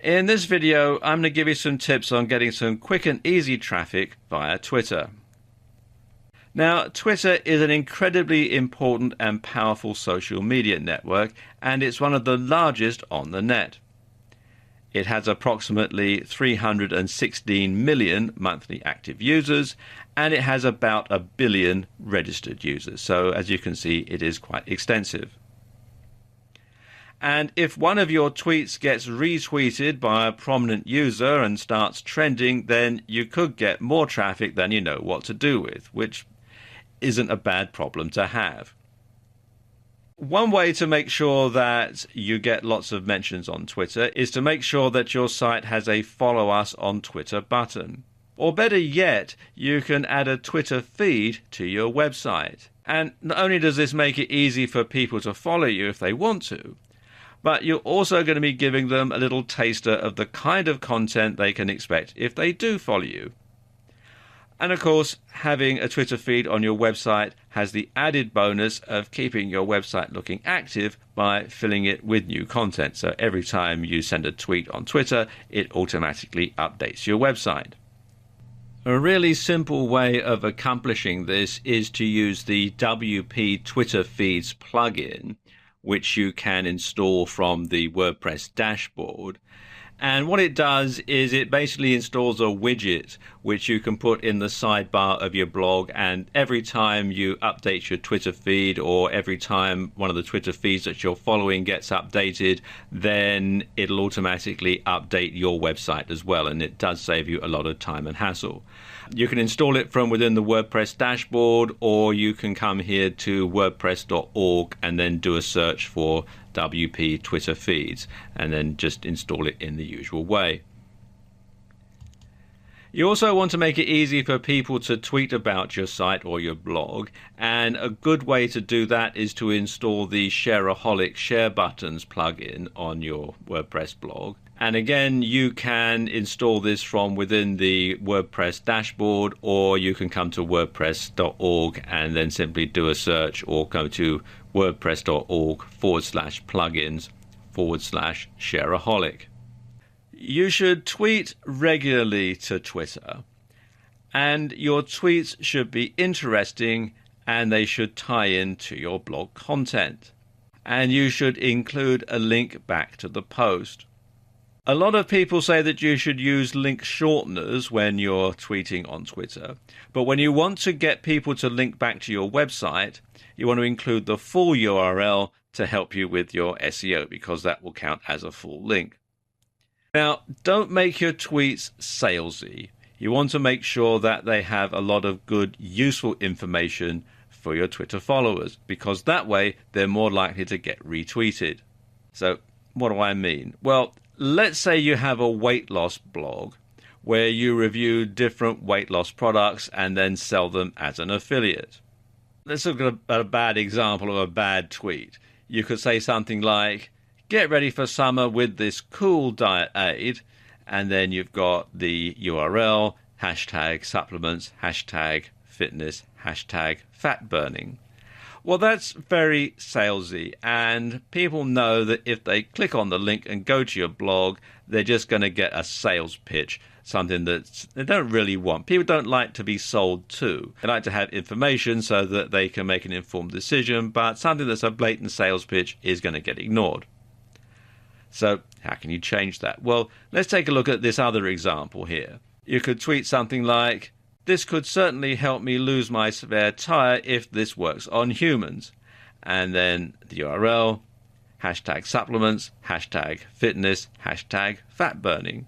In this video, I'm going to give you some tips on getting some quick and easy traffic via Twitter. Now, Twitter is an incredibly important and powerful social media network, and it's one of the largest on the net. It has approximately 316 million monthly active users, and it has about 1 billion registered users. So, as you can see, it is quite extensive. And if one of your tweets gets retweeted by a prominent user and starts trending, then you could get more traffic than you know what to do with, which isn't a bad problem to have. One way to make sure that you get lots of mentions on Twitter is to make sure that your site has a follow us on Twitter button. Or better yet, you can add a Twitter feed to your website. And not only does this make it easy for people to follow you if they want to, but you're also going to be giving them a little taster of the kind of content they can expect if they do follow you. And of course, having a Twitter feed on your website has the added bonus of keeping your website looking active by filling it with new content. So every time you send a tweet on Twitter, it automatically updates your website. A really simple way of accomplishing this is to use the WP Twitter Feeds plugin, which you can install from the WordPress dashboard. And what it does is it basically installs a widget which you can put in the sidebar of your blog, and every time you update your Twitter feed or every time one of the Twitter feeds that you're following gets updated, then it'll automatically update your website as well, and it does save you a lot of time and hassle. You can install it from within the WordPress dashboard, or you can come here to wordpress.org and then do a search for WP Twitter feeds and then just install it in the usual way. You also want to make it easy for people to tweet about your site or your blog, and a good way to do that is to install the Shareaholic Share Buttons plugin on your WordPress blog. And again, you can install this from within the WordPress dashboard, or you can come to wordpress.org and then simply do a search, or go to wordpress.org/plugins/Shareaholic. You should tweet regularly to Twitter, and your tweets should be interesting and they should tie in to your blog content. And you should include a link back to the post. A lot of people say that you should use link shorteners when you're tweeting on Twitter, but when you want to get people to link back to your website, you want to include the full URL to help you with your SEO, because that will count as a full link. Now, don't make your tweets salesy. You want to make sure that they have a lot of good, useful information for your Twitter followers, because that way they're more likely to get retweeted. So, what do I mean? Well, let's say you have a weight loss blog where you review different weight loss products and then sell them as an affiliate. Let's look at a bad example of a bad tweet. You could say something like, "Get ready for summer with this cool diet aid," and then you've got the URL, #supplements, #fitness, #fat burning. Well, that's very salesy, and people know that if they click on the link and go to your blog, they're just going to get a sales pitch, something that they don't really want. People don't like to be sold to. They like to have information so that they can make an informed decision, but something that's a blatant sales pitch is going to get ignored. So how can you change that? Well, let's take a look at this other example here. You could tweet something like, "This could certainly help me lose my spare tire if this works on humans." And then the URL, #supplements, #fitness, #fat burning.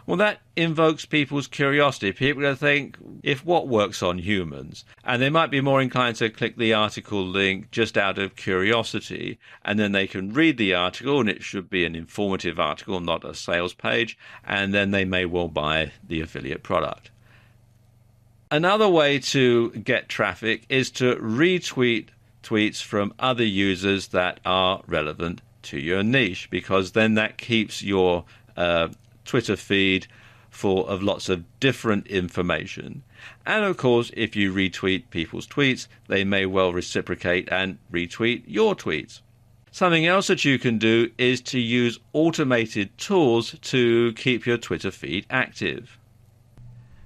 Well, that invokes people's curiosity. People are going to think, if what works on humans? And they might be more inclined to click the article link just out of curiosity, and then they can read the article, and it should be an informative article, not a sales page, and then they may well buy the affiliate product. Another way to get traffic is to retweet tweets from other users that are relevant to your niche, because then that keeps your Twitter feed full of lots of different information. And of course, if you retweet people's tweets, they may well reciprocate and retweet your tweets. Something else that you can do is to use automated tools to keep your Twitter feed active.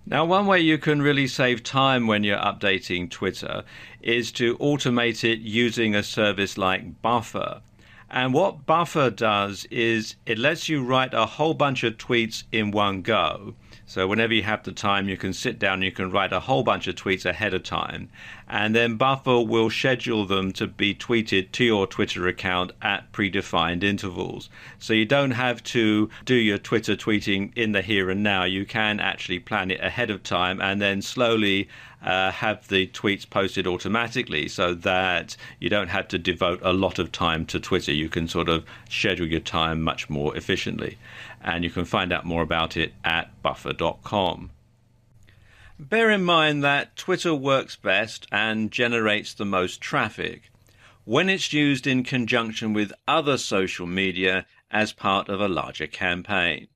Now, one way you can really save time when you're updating Twitter is to automate it using a service like Buffer. And what Buffer does is it lets you write a whole bunch of tweets in one go. So whenever you have the time, you can sit down and you can write a whole bunch of tweets ahead of time. And then Buffer will schedule them to be tweeted to your Twitter account at predefined intervals. So you don't have to do your Twitter tweeting in the here and now. You can actually plan it ahead of time and then slowly have the tweets posted automatically so that you don't have to devote a lot of time to Twitter. You can sort of schedule your time much more efficiently. And you can find out more about it at buffer.com. Bear in mind that Twitter works best and generates the most traffic when it's used in conjunction with other social media as part of a larger campaign.